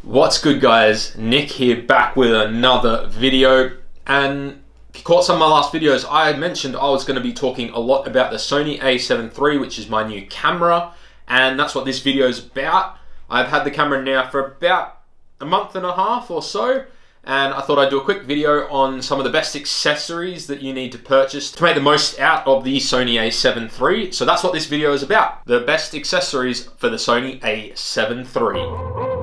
What's good, guys? Nick here, back with another video. And if you caught some of my last videos, I had mentioned I was going to be talking a lot about the Sony A7 III, which is my new camera, and that's what this video is about. I've had the camera now for about a month and a half or so, and I thought I'd do a quick video on some of the best accessories that you need to purchase to make the most out of the Sony A7 III. So that's what this video is about, the best accessories for the Sony A7 III.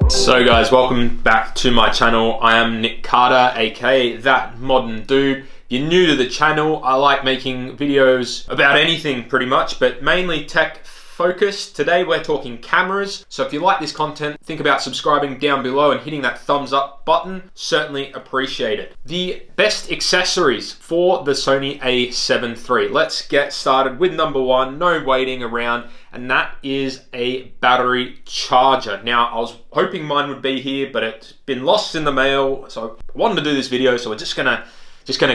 So guys, welcome back to my channel. I am Nick Carter, aka That Modern Dude. If you're new to the channel, I like making videos about anything pretty much, but mainly tech focused. Today we're talking cameras, so if you like this content, think about subscribing down below and hitting that thumbs up button. Certainly appreciate it. The best accessories for the Sony A7 III. Let's get started with number one, no waiting around, and that is a battery charger. Now, I was hoping mine would be here, but it's been lost in the mail, so I wanted to do this video, so we're just gonna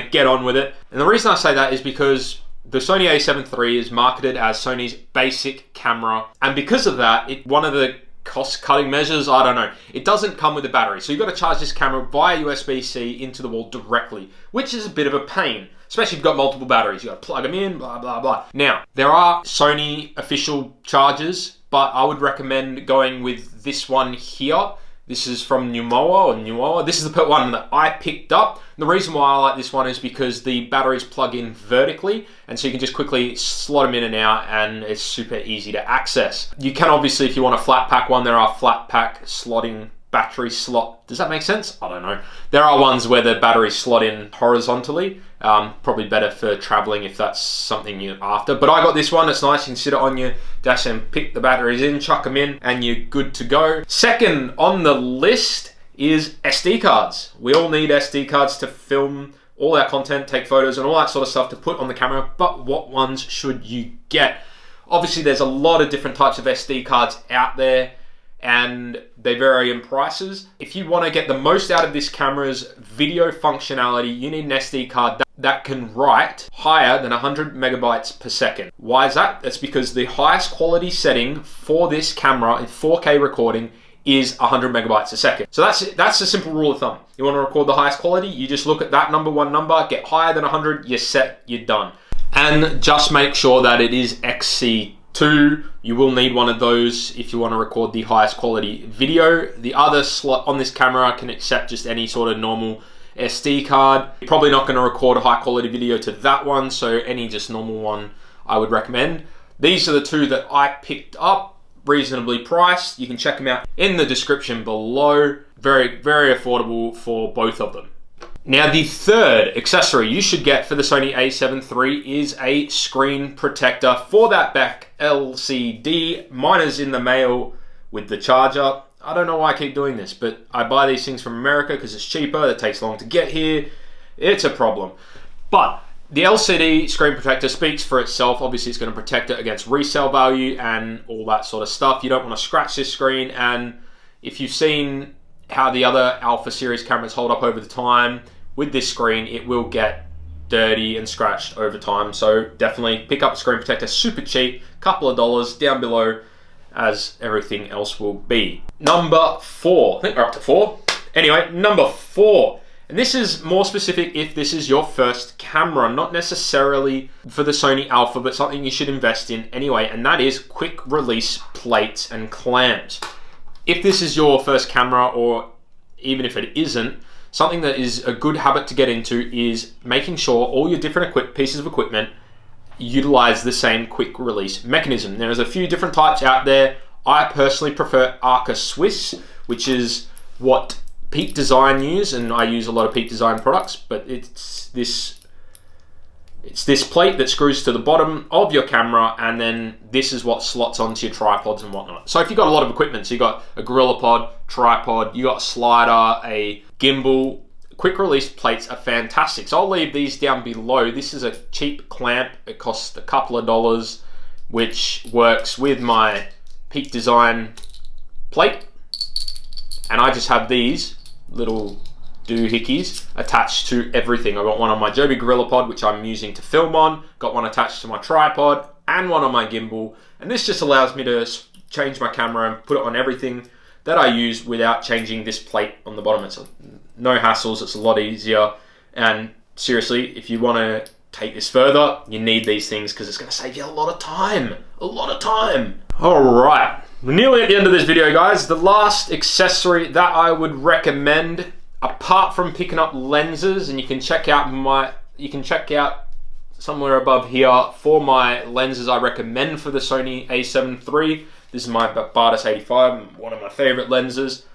get on with it. And the reason I say that is because the Sony A7 III is marketed as Sony's basic camera, and because of that, one of the cost-cutting measures, I don't know, it doesn't come with a battery. So you've got to charge this camera via USB-C into the wall directly, which is a bit of a pain, especially if you've got multiple batteries. You've got to plug them in, blah, blah, blah. Now, there are Sony official chargers, but I would recommend going with this one here. This is from Nuoa. This is the one that I picked up. And the reason why I like this one is because the batteries plug in vertically, and so you can just quickly slot them in and out, and it's super easy to access. You can obviously, if you want a flat pack one, there are flat pack slotting battery slot. Does that make sense? I don't know. There are ones where the batteries slot in horizontally. Probably better for traveling if that's something you're after. But I got this one. It's nice. You can sit it on your dash and pick the batteries in, chuck them in, and you're good to go. Second on the list is SD cards. We all need SD cards to film all our content, take photos, and all that sort of stuff to put on the camera. But what ones should you get? Obviously, there's a lot of different types of SD cards out there, and they vary in prices. If you want to get the most out of this camera's video functionality, you need an SD card that can write higher than 100 megabytes per second. Why is that? That's because the highest quality setting for this camera in 4K recording is 100 megabytes a second. So that's a simple rule of thumb. You want to record the highest quality, you just look at that one number, get higher than 100, you're set, you're done. And just make sure that it is XC2. You will need one of those if you want to record the highest quality video. The other slot on this camera can accept just any sort of normal SD card. You're probably not going to record a high quality video to that one, so any just normal one I would recommend. These are the two that I picked up, reasonably priced. You can check them out in the description below. Very, very affordable for both of them. Now, the third accessory you should get for the Sony A7 III is a screen protector for that back LCD. Mine is in the mail with the charger. I don't know why I keep doing this, but I buy these things from America because it's cheaper. It takes long to get here. It's a problem. But the LCD screen protector speaks for itself. Obviously, it's going to protect it against resale value and all that sort of stuff. You don't want to scratch this screen, and if you've seen how the other Alpha series cameras hold up over the time, with this screen, it will get dirty and scratched over time. So definitely pick up a screen protector, super cheap, couple of dollars down below, as everything else will be. Number four, I think we're up to four. Anyway, number four. And this is more specific if this is your first camera, not necessarily for the Sony Alpha, but something you should invest in anyway, and that is quick release plates and clamps. If this is your first camera, or even if it isn't, something that is a good habit to get into is making sure all your different pieces of equipment utilize the same quick release mechanism. There's a few different types out there. I personally prefer Arca Swiss, which is what Peak Design use, and I use a lot of Peak Design products, but it's this plate that screws to the bottom of your camera, and then this is what slots onto your tripods and whatnot. So if you've got a lot of equipment, so you've got a GorillaPod, tripod, you got a slider, a gimbal, quick release plates are fantastic. So I'll leave these down below. This is a cheap clamp. It costs a couple of dollars, which works with my Peak Design plate. And I just have these little doohickeys attached to everything. I've got one on my Joby GorillaPod, which I'm using to film on. Got one attached to my tripod. and one on my gimbal. And this just allows me to change my camera and put it on everything that I use without changing this plate on the bottom. It's no hassles, it's a lot easier. And seriously, if you want to take this further, you need these things because it's going to save you a lot of time. A lot of time. Alright, we're nearly at the end of this video, guys. The last accessory that I would recommend, apart from picking up lenses, and you can check out somewhere above here for my lenses I recommend for the Sony A7III. This is my Bardis 85, one of my favorite lenses.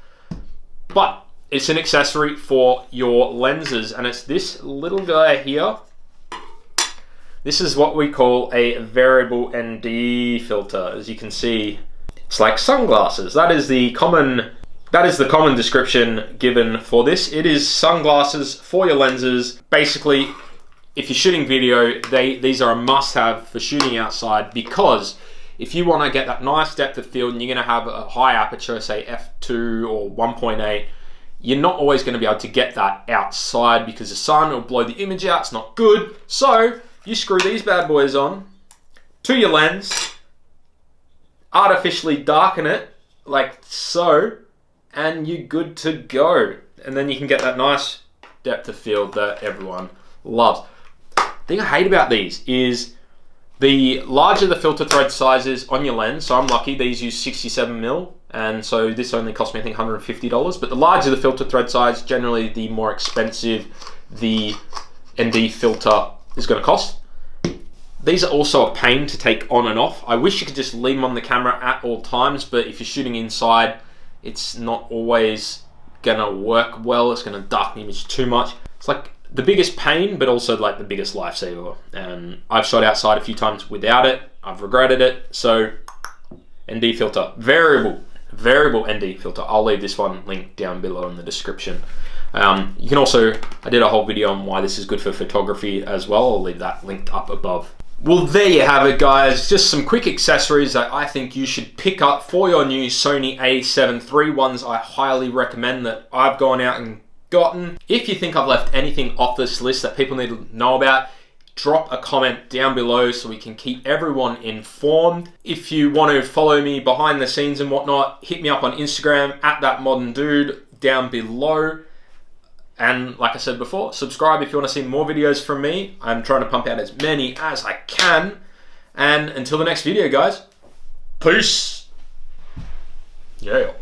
But it's an accessory for your lenses, and it's this little guy here. This is what we call a variable ND filter. As you can see, it's like sunglasses. That is the common description given for this. It is sunglasses for your lenses. Basically, if you're shooting video, these are a must-have for shooting outside, because if you want to get that nice depth of field and you're going to have a high aperture, say f2 or 1.8, you're not always going to be able to get that outside because the sun will blow the image out. It's not good. So you screw these bad boys on to your lens, artificially darken it like so, and you're good to go. And then you can get that nice depth of field that everyone loves. The thing I hate about these is the larger the filter thread size is on your lens. So I'm lucky, these use 67mm, and so this only cost me, I think, $150. But the larger the filter thread size, generally the more expensive the ND filter is going to cost. These are also a pain to take on and off. I wish you could just leave them on the camera at all times, but if you're shooting inside, it's not always going to work well. It's going to darken the image too much. It's like the biggest pain, but also like the biggest lifesaver. And I've shot outside a few times without it. I've regretted it. So ND filter, variable ND filter. I'll leave this one linked down below in the description. You can also, I did a whole video on why this is good for photography as well. I'll leave that linked up above. Well, there you have it, guys. Just some quick accessories that I think you should pick up for your new Sony A7 III, ones I highly recommend that I've gone out and gotten. If you think I've left anything off this list that people need to know about, drop a comment down below so we can keep everyone informed. If you want to follow me behind the scenes and whatnot, hit me up on Instagram at thatmoderndude down below. And like I said before, subscribe if you want to see more videos from me. I'm trying to pump out as many as I can. And until the next video, guys, peace. Yeah.